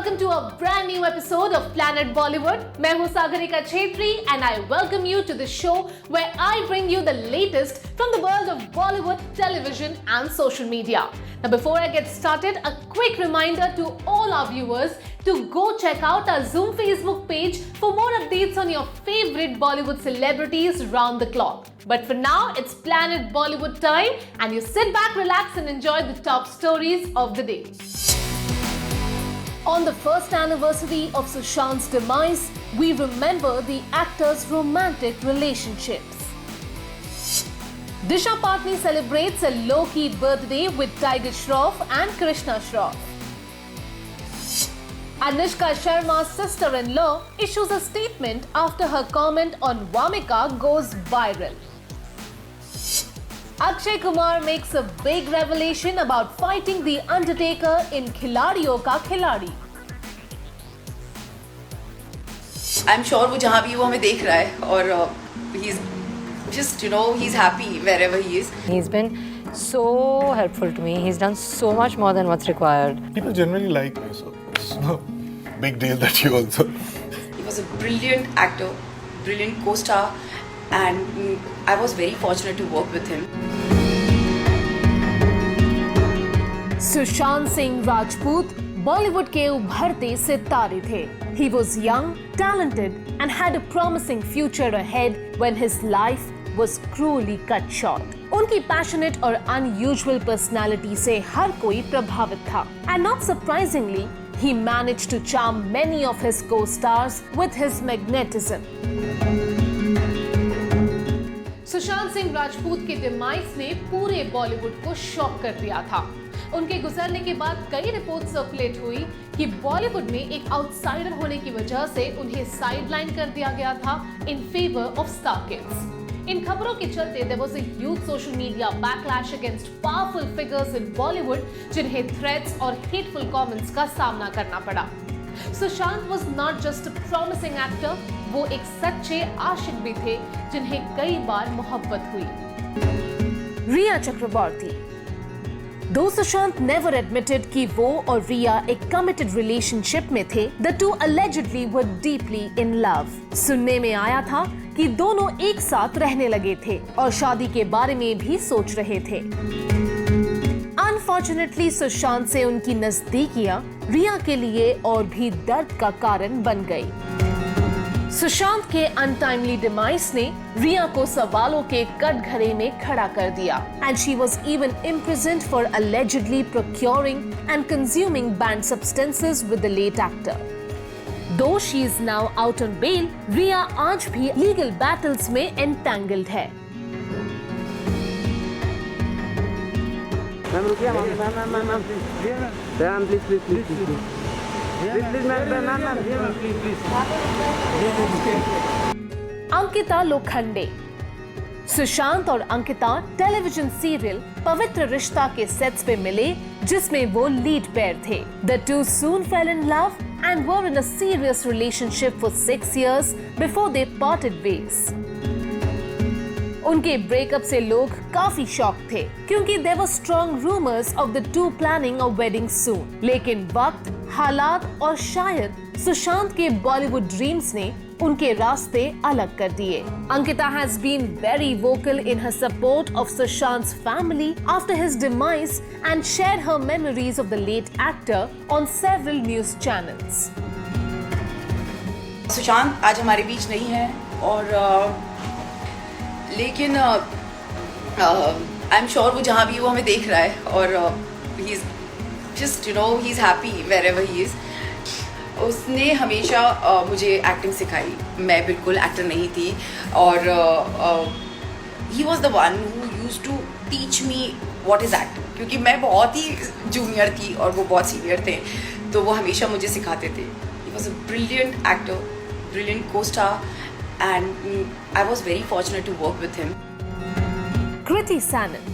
welcome to a brand new episode of Planet Bollywood. मैं हूँ Sagarika Chhetri and I welcome you to the show where I bring you the latest from the world of Bollywood, television and social media. Now before I get started, a quick reminder to all our viewers to go check out our Zoom Facebook page for more updates on your favorite Bollywood celebrities round the clock. But for now, it's Planet Bollywood time and you sit back, relax and enjoy the top stories of the day. On the first anniversary of Sushant's demise, we remember the actor's romantic relationships. Disha Patni celebrates a low-key birthday with Tiger Shroff and Krishna Shroff. Anushka Sharma's sister-in-law issues a statement after her comment on Vamika goes viral. Akshay Kumar makes a big revelation about fighting the Undertaker in Khiladiyon Ka Khiladi. I'm sure वो जहाँ भी वो हमें देख रहा है और he's just he's happy wherever he is. He's been so helpful to me. He's done so much more than what's required. People generally like me, so it's no big deal that you also. He was a brilliant actor, brilliant co-star, and I was very fortunate to work with him. Sushant Singh Rajput Bollywood के उभरते सितारे थे. He was young, talented, and had a promising future ahead when his life was cruelly cut short. उनकी passionate और unusual personality से हर कोई प्रभावित था. And not surprisingly, he managed to charm many of his co-stars with his magnetism. Sushant Singh Rajput के demise ने पूरे बॉलीवुड को शॉक कर दिया था. उनके गुजरने के बाद कई रिपोर्ट सर्कुलेट हुई कि बॉलीवुड में एक आउटसाइडर होने की वजह से उन्हें साइडलाइन कर दिया गया था in favour of star kids. इन खबरों के चलते there was a huge social media backlash against powerful figures in Bollywood जिन्हें थ्रेट्स और हेटफुल कमेंट्स का सामना करना पड़ा. Sushant was not just a promising actor, वो एक सच्चे आशिक भी थे जिन्हें कई बार मोहब्बत हुई. रिया चक्रवर्ती. Though Sushant never admitted कि वो और रिया एक committed relationship में थे, the two allegedly were deeply in love. सुनने में आया था कि दोनों एक साथ रहने लगे थे और शादी के बारे में भी सोच रहे थे. Unfortunately, सुशांत से उनकी नजदीकियां रिया के लिए और भी दर्द का कारण बन गई. सुशांत के अनटाइमली डिमाइस ने रिया को सवालों के कटघरे में खड़ा कर दिया and she was even imprisoned for allegedly procuring and consuming banned substances with the late actor. Though she is now out on bail, रिया आज भी legal battles में entangled है. मैम रुकिए मैम प्लीज अंकिता लोखंडे. सुशांत और अंकिता टेलीविजन सीरियल पवित्र रिश्ता के sets पे मिले जिसमें वो लीड पेयर थे. The two soon fell in love and were in a serious relationship for 6 years before they parted ways. उनके ब्रेकअप से लोग काफी शॉक थे क्योंकि there were strong rumors of the two planning a wedding soon. लेकिन वक्त, हालात और शायद सुशांत के बॉलीवुड ड्रीम्स ने उनके रास्ते अलग कर दिए. Ankita has been very vocal in her support of Sushant's family after his demise and shared her memories of the late actor on several news channels. Sushant आज हमारे बीच नहीं है और लेकिन आई एम श्योर वो जहाँ भी वो हमें देख रहा है और he's just he's happy wherever he is. उसने हमेशा मुझे एक्टिंग सिखाई. मैं बिल्कुल एक्टर नहीं थी और he was the one who used to teach me what is acting क्योंकि मैं बहुत ही जूनियर थी और वो बहुत सीनियर थे तो वो हमेशा मुझे सिखाते थे. He was a brilliant actor, brilliant co-star and I was very fortunate to work with him. Kriti Sanon.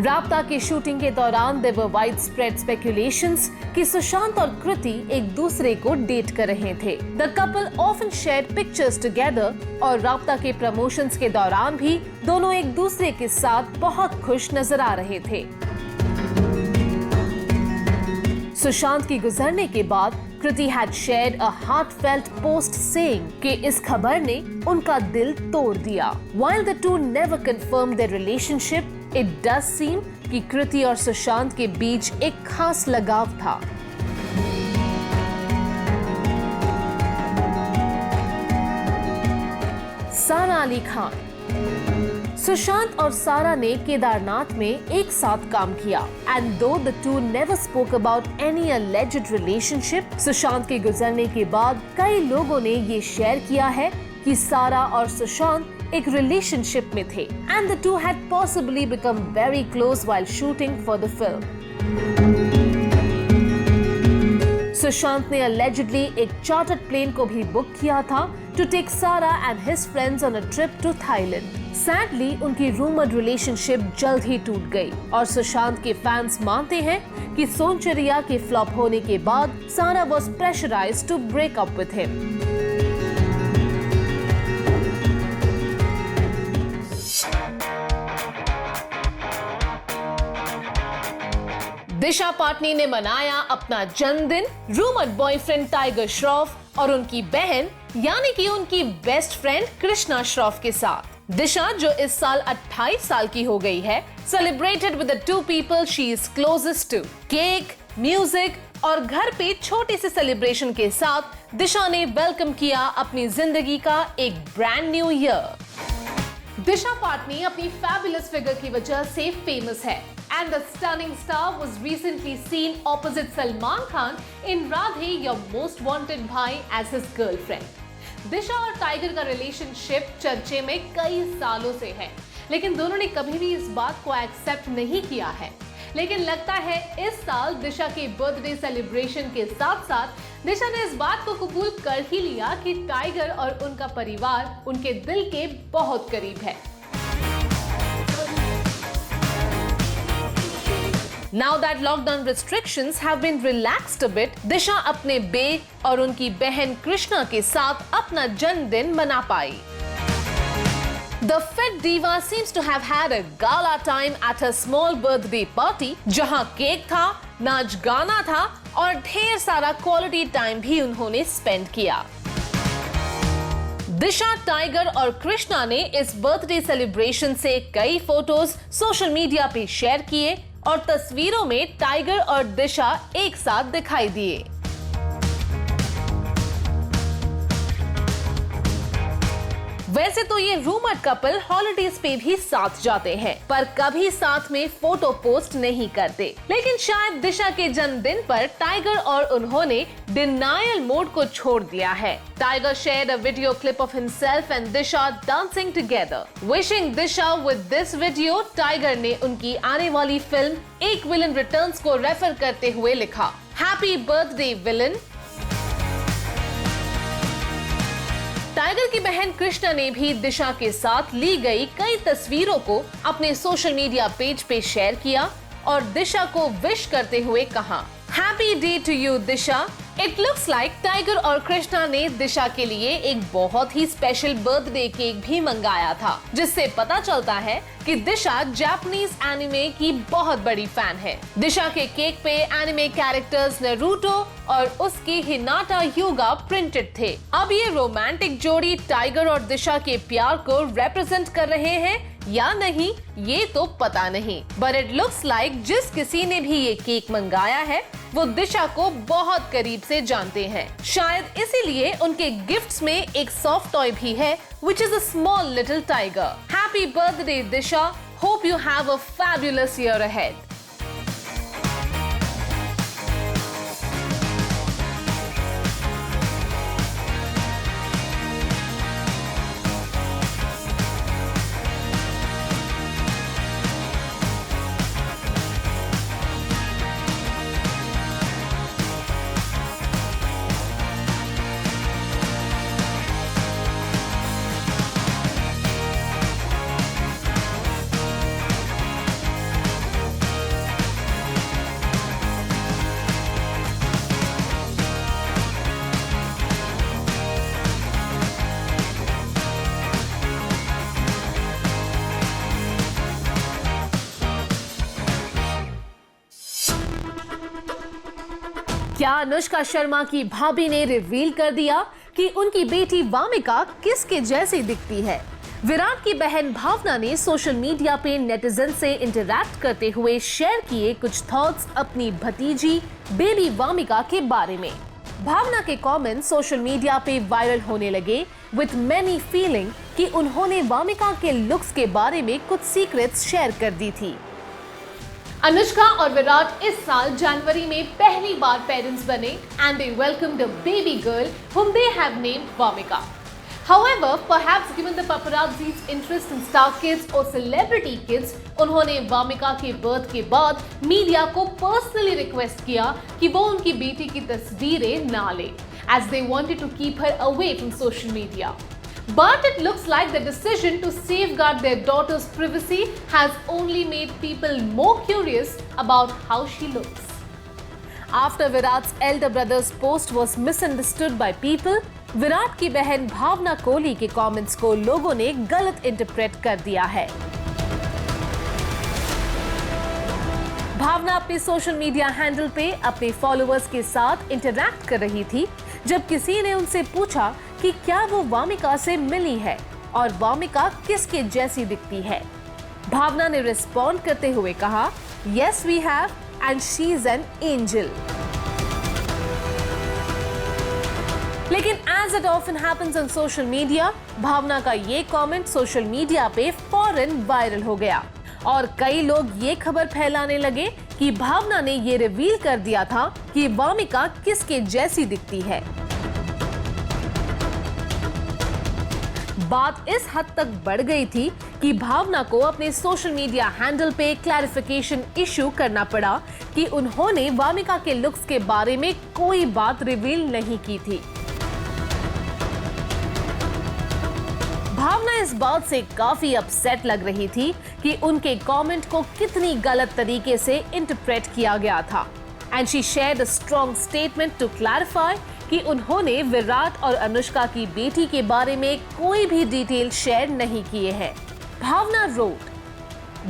राब्ता की शूटिंग के दौरान there were widespread speculations कि सुशांत और कृति एक दूसरे को डेट कर रहे थे. The couple often shared pictures together और राब्ता के प्रमोशंस के दौरान भी दोनों एक दूसरे के साथ बहुत खुश नजर आ रहे थे. सुशांत की गुजरने के बाद कृति had shared a heartfelt post saying कि इस खबर ने उनका दिल तोड़ दिया। While the two never confirmed their relationship, it does seem कि कृति और सुशांत के बीच एक खास लगाव था। सारा अली खान। सुशांत और सारा ने केदारनाथ में एक साथ काम किया एंड दो the two never spoke about any alleged relationship, Sushant के गुजरने के बाद कई लोगों ने ये शेयर किया है कि सारा और सुशांत एक रिलेशनशिप में थे and the two had possibly become very close while shooting for the film. Sushant ने allegedly एक चार्टर्ड प्लेन को भी बुक किया था to take Sara and his friends on a trip to Thailand. Sadly, उनकी रूमर्ड रिलेशनशिप जल्द ही टूट गई और सुशांत के फैंस मानते हैं कि सोनचरिया के फ्लॉप होने के बाद सारा was pressurized to break up with him. दिशा पाटनी ने मनाया अपना जन्मदिन रूमर्ड बॉयफ्रेंड टाइगर श्रॉफ और उनकी बहन यानी कि उनकी बेस्ट फ्रेंड कृष्णा श्रॉफ के साथ। दिशा जो इस साल 28 साल की हो गई है, celebrated with the two people she is closest to. Cake, music और घर पे छोटे से सेलिब्रेशन के साथ दिशा ने वेलकम किया अपनी जिंदगी का एक ब्रांड न्यू ईयर। दिशा पाटनी अपनी फैबुलस फिगर की वजह से फेमस है and the stunning star was recently seen opposite Salman Khan in Radhe Your Most Wanted Bhai as his girlfriend. दिशा और टाइगर का रिलेशनशिप चर्चे में कई सालों से है, लेकिन दोनों ने कभी भी इस बात को एक्सेप्ट नहीं किया है। लेकिन लगता है इस साल दिशा के बर्थडे सेलिब्रेशन के साथ साथ दिशा ने इस बात को कबूल कर ही लिया कि टाइगर और उनका परिवार उनके दिल के बहुत करीब है। Now that lockdown restrictions have been relaxed a bit, दिशा अपने बे और उनकी बहन कृष्णा के साथ अपना जन्मदिन मना पाई। The fit diva seems to have had a gala time at her small birthday party, जहां केक था, नाच गाना था और ढेर सारा क्वालिटी टाइम भी उन्होंने स्पेंड किया। दिशा, टाइगर और कृष्णा ने इस बर्थडे सेलिब्रेशन से कई फोटोज सोशल मीडिया पे शेयर किए और तस्वीरों में टाइगर और दिशा एक साथ दिखाई दिए। वैसे तो ये रूमर्ड कपल हॉलिडेज पे भी साथ जाते हैं, पर कभी साथ में फोटो पोस्ट नहीं करते। लेकिन शायद दिशा के जन्मदिन पर टाइगर और उन्होंने डिनायल मोड को छोड़ दिया है। Tiger shared a video clip of himself and Disha dancing together. Wishing Disha with this video, tiger ने उनकी आने वाली फिल्म एक विलन रिटर्न्स को रेफर करते हुए लिखा, हैप्पी बर्थडे विलन। टाइगर की बहन कृष्णा ने भी दिशा के साथ ली गई कई तस्वीरों को अपने सोशल मीडिया पेज पे शेयर किया और दिशा को विश करते हुए कहा, happy day to you Disha. It looks like Tiger और कृष्णा ने दिशा के लिए एक बहुत ही स्पेशल बर्थडे केक भी मंगाया था, जिससे पता चलता है कि दिशा जापानीज एनिमे की बहुत बड़ी फैन है। दिशा के केक पे एनिमे कैरेक्टर्स नारुतो और उसकी हिनाटा ह्यूगा प्रिंटेड थे। अब ये रोमांटिक जोड़ी टाइगर और दिशा के प्यार को रिप्रेजेंट कर रहे हैं या नहीं, ये तो पता नहीं, बट इट लुक्स लाइक जिस किसी ने भी ये केक मंगाया है वो दिशा को बहुत करीब से जानते हैं। शायद इसीलिए उनके गिफ्ट्स में एक सॉफ्ट टॉय भी है, which is a small little tiger. Happy birthday, Disha. Hope you have a fabulous year ahead. क्या अनुष्का शर्मा की भाभी ने रिवील कर दिया कि उनकी बेटी वामिका किसके जैसी दिखती है? विराट की बहन भावना ने सोशल मीडिया पे नेटिजन से इंटरैक्ट करते हुए शेयर किए कुछ थॉट्स अपनी भतीजी बेबी वामिका के बारे में। भावना के कमेंट्स सोशल मीडिया पे वायरल होने लगे विथ मैनी फीलिंग कि उन्होंने वामिका के लुक्स के बारे में कुछ सीक्रेट्स शेयर कर दी थी। अनुष्का और विराट इस साल जनवरी में पहली बार पेरेंट्स बने and they welcomed a baby girl whom they have named Vamika. However, perhaps given the paparazzi's interest in star kids or celebrity kids, उन्होंने वामिका के बर्थ के बाद मीडिया को पर्सनली रिक्वेस्ट किया कि वो उनकी बेटी की तस्वीरें ना ले, as they wanted to keep her away from social media. But it looks like the decision to safeguard their daughter's privacy has only made people more curious about how she looks. After Virat's elder brother's post was misunderstood by people, Virat की बहन भावना कोहली के comments को लोगों ने गलत interpret कर दिया है। भावना अपने सोशल मीडिया हैंडल पे अपने फॉलोअर्स के साथ इंटरैक्ट कर रही थी जब किसी ने उनसे पूछा कि क्या वो वामिका से मिली है और वामिका किसके जैसी दिखती है। भावना ने रिस्पॉन्ड करते हुए कहा, "Yes, we have, and she is an angel." लेकिन as it often happens on social media, भावना का ये कमेंट सोशल मीडिया पे फौरन वायरल हो गया और कई लोग ये खबर फैलाने लगे कि भावना ने ये रिवील कर दिया था कि वामिका किसके जैसी दिखती है। बात इस हद तक बढ़ गई थी कि भावना को अपने सोशल मीडिया हैंडल पे क्लैरिफिकेशन इशू करना पड़ा कि उन्होंने वामिका के लुक्स के बारे में कोई बात रिवील नहीं की थी। भावना इस बात से काफी अपसेट लग रही थी कि उनके कमेंट को कितनी गलत तरीके से इंटरप्रेट किया गया था and she shared a strong statement to clarify कि उन्होंने विराट और अनुष्का की बेटी के बारे में कोई भी डिटेल शेयर नहीं किए हैं। भावना wrote,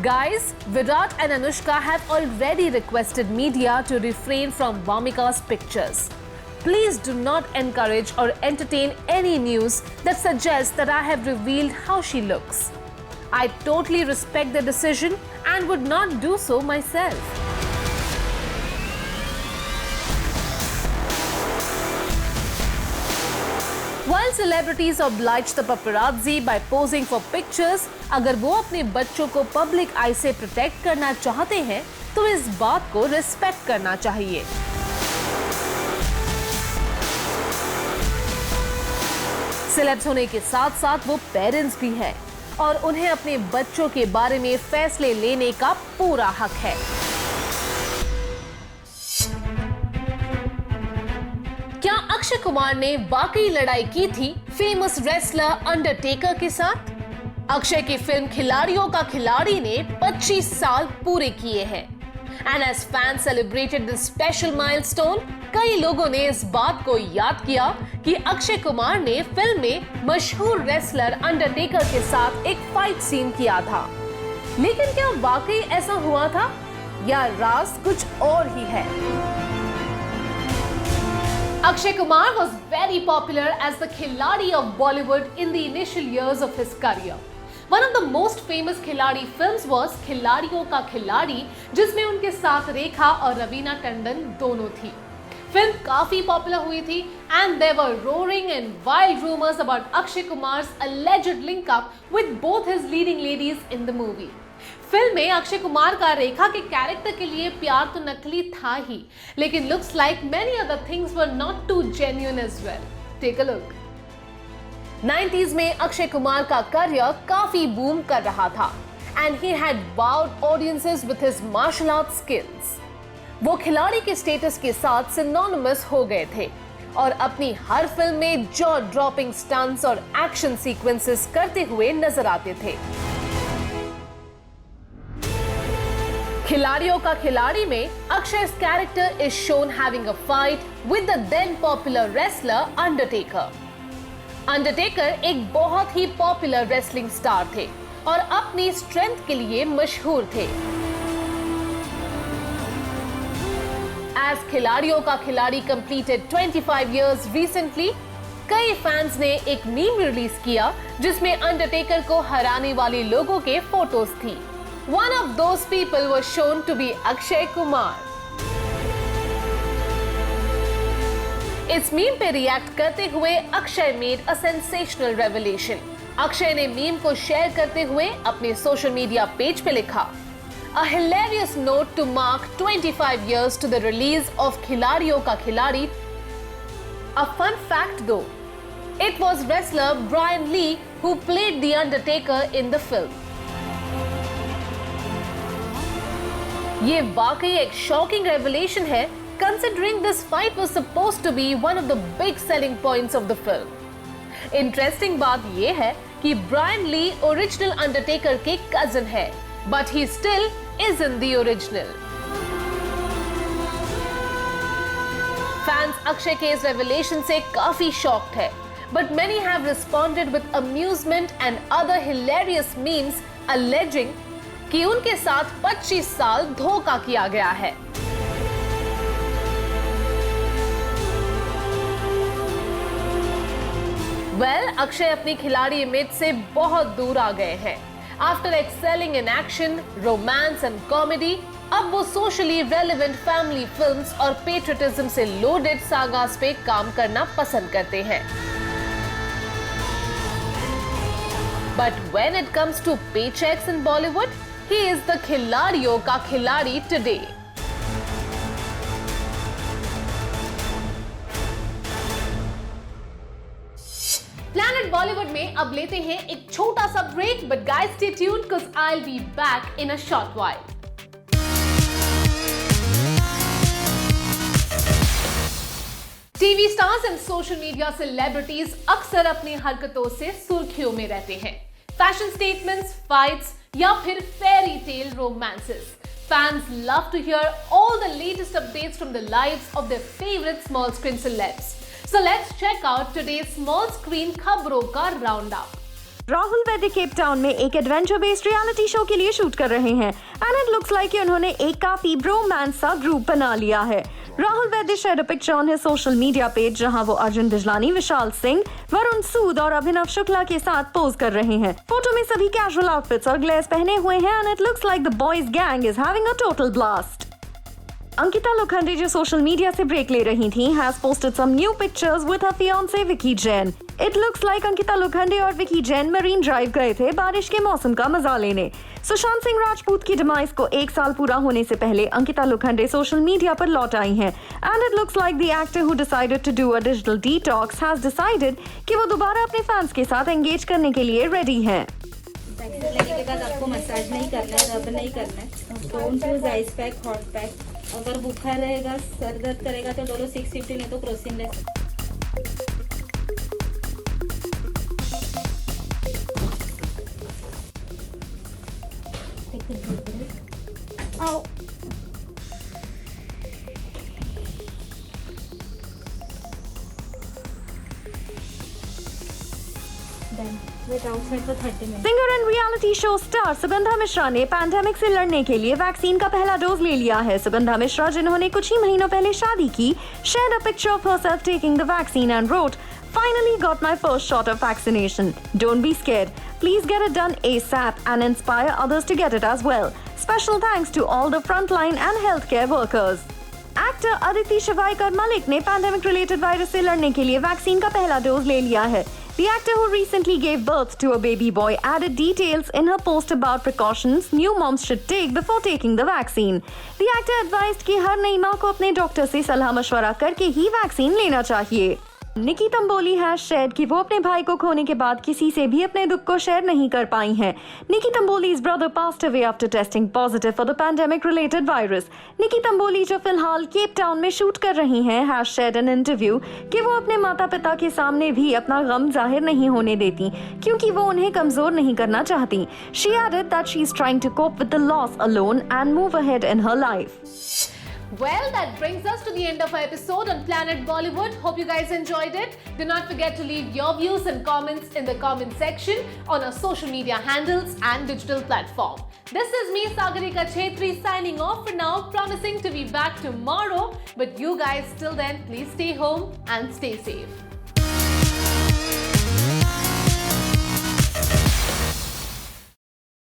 "Guys, Virat and Anushka have already requested media to refrain from Vamika's pictures. Please do not encourage or entertain any news that suggests that I have revealed how she looks. I totally respect the decision and would not do so myself." While celebrities oblige the paparazzi by posing for pictures, अगर वो अपने बच्चों को public आई से protect करना चाहते हैं तो इस बात को रिस्पेक्ट करना चाहिए। सेलेब्स होने के साथ साथ वो पेरेंट्स भी हैं और उन्हें अपने बच्चों के बारे में फैसले लेने का पूरा हक है। क्या अक्षय कुमार ने वाकई लड़ाई की थी फेमस रेसलर अंडरटेकर के साथ? अक्षय की फिल्म खिलाड़ियों का खिलाड़ी ने 25 साल पूरे किए हैं and as fans celebrated this special milestone, कई लोगों ने इस बात को याद किया कि अक्षय कुमार ने फिल्म में मशहूर रेसलर अंडरटेकर के साथ एक फाइट सीन किया था। लेकिन क्या वाकई ऐसा हुआ था या राज कुछ और ही है? Akshay Kumar was very popular as the Khiladi of Bollywood in the initial years of his career. One of the most famous खिलाड़ी films was खिलाड़ियों का खिलाड़ी, जिसमें उनके साथ रेखा और रवीना टंडन दोनों थी। फिल्म काफी पॉपुलर हुई थी and there were roaring and wild rumors about Akshay Kumar's alleged link up with both his leading ladies in the movie. Film में अक्षय कुमार का रेखा के कैरेक्टर के लिए प्यार तो नकली था ही, लेकिन looks like many other things were not too genuine as well. Take a look. 90s में अक्षय कुमार का करियर काफी बूम कर रहा था and he had wowed audiences with his martial arts skills. वो खिलाड़ी के स्टेटस के साथ सिनोनिमस हो गए थे और अपनी हर फिल्म में जॉ ड्रॉपिंग स्टंट्स और एक्शन सीक्वेंसेस करते हुए नजर आते थे। खिलाड़ियों का खिलाड़ी में अक्षय's character is shown having a fight with the then popular wrestler Undertaker. Undertaker एक बहुत ही पॉपुलर रेसलिंग स्टार थे और अपनी स्ट्रेंथ के लिए मशहूर थे। As खिलाड़ियों का खिलाड़ी completed 25 years recently, कई फैंस ने एक मीम रिलीज किया जिसमें अंडरटेकर को हराने वाले लोगों के फोटोज थी। One of those people was shown to be Akshay Kumar. इस मीम पे रिएक्ट करते हुए Akshay made a sensational revelation. Akshay ने मीम को शेयर करते हुए अपने सोशल मीडिया पेज पे लिखा, A hilarious note to mark 25 years to the release of खिलाड़ियों का खिलाड़ी। A fun fact though, it was wrestler Brian Lee who played the Undertaker in the film. ये वाकई एक शॉकिंग रेवलेशन है, considering this fight was supposed to be one of the big selling points of the film. Interesting बात ये है कि Brian ली original Undertaker के cousin है, but he still isn't the original. Fans Akshay के इस रेवलेशन से काफी शॉक्ड है, but many have responded with amusement and other hilarious memes alleging कि उनके साथ 25 साल धोखा किया गया है। अक्षय अपनी खिलाड़ी इमेज से बहुत दूर आ गए हैं। After excelling in action, romance and comedy, अब वो सोशली रेलेवेंट फैमिली फिल्म्स और पेट्रियटिज्म से लोडेड सागास पे काम करना पसंद करते हैं। But when it comes to paychecks in Bollywood, he is the खिलाड़ियों का खिलाड़ी today. Planet Bollywood में अब लेते हैं एक छोटा सा break, but guys stay tuned because I'll be back in a short while. TV stars and social media celebrities अक्सर अपनी हरकतों से सुर्खियों में रहते हैं। फैशन स्टेटमेंट्स, फाइट्स या फिर fairy tale romances. Fans love to hear all the latest updates from the lives of their favorite small screen celebs. So let's check out today's small screen खबरों का roundup. Rahul Vaidya Cape Town में एक adventure based reality show के लिए shoot कर रहे हैं and it looks like कि उन्होंने एक काफी ब्रोमांस सा ग्रुप बना लिया है। Rahul Vaidya share a picture on his social media page जहां वो अर्जुन बिजलानी, विशाल सिंह, वरुण सूद और अभिनव शुक्ला के साथ पोज कर रहे हैं। फोटो में सभी कैजुअल आउटफिट्स और ग्लेयर्स पहने हुए हैं and it looks like the boys gang is having a total blast. Ankita Lokhande, जो सोशल मीडिया से ब्रेक ले रही थी, has posted some new pictures with her fiancé Vicky Jain. It looks like Ankita Lokhande और विकी जैन मरीन ड्राइव गए थे बारिश के मौसम का मजा लेने। सुशांत सिंह राजपूत की डिमाइस को 1 साल पूरा होने से पहले अंकिता लोखंडे सोशल मीडिया पर लौट आई हैं and it looks like the actor who decided to do a digital detox has decided कि वो दोबारा अपने फैंस के साथ एंगेज करने के लिए रेडी हैं। लेने के बाद आपको मसाज नहीं करना है, रब नहीं करना है। Don't use ice pack, hot pack. अगर बुखार रहेगा, सर दर्द करेगा तो डोलो 650 नहीं तो क्रोसिन ले सकते। आओ singer and reality show star Sugandha Mishra ने पैंडेमिक से लड़ने के लिए वैक्सीन का पहला डोज ले लिया है। सुगंधा मिश्रा, जिन्होंने कुछ ही महीनों पहले शादी की, shared a picture of herself taking the vaccine and wrote, "Finally got my first shot of vaccination. Don't be scared. Please get it done ASAP and inspire others to get it as well. Special thanks to all the frontline and healthcare workers." Actor Aditi Shivaikar Malik ने pandemic related virus से लड़ने के लिए vaccine का पहला dose ले लिया है। The actor who recently gave birth to a baby boy added details in her post about precautions new moms should take before taking the vaccine. The actor advised कि हर नई माँ को अपने डॉक्टर से सलाह मशवरा करके ही वैक्सीन लेना चाहिए। निकी तंबोली हैज शेयर्ड कि वो अपने भाई को खोने के बाद किसी से भी अपने दुख को शेयर नहीं कर पाई हैं। निकी तंबोली's brother passed away after testing positive for the pandemic related virus. निकी तंबोली, जो फिलहाल केप टाउन में शूट कर रही हैं, हैज शेयर्ड एन इंटरव्यू कि वो अपने माता पिता के सामने भी अपना गम जाहिर नहीं होने देती क्योंकि वो उन्हें कमजोर नहीं करना चाहती। She added that she is trying to cope with the loss alone and move ahead in her life. Well, that brings us to the end of our episode on Planet Bollywood. Hope you guys enjoyed it. Do not forget to leave your views and comments in the comment section on our social media handles and digital platform. This is me, Sagarika Chhetri, signing off for now, promising to be back tomorrow. But you guys, till then, please stay home and stay safe.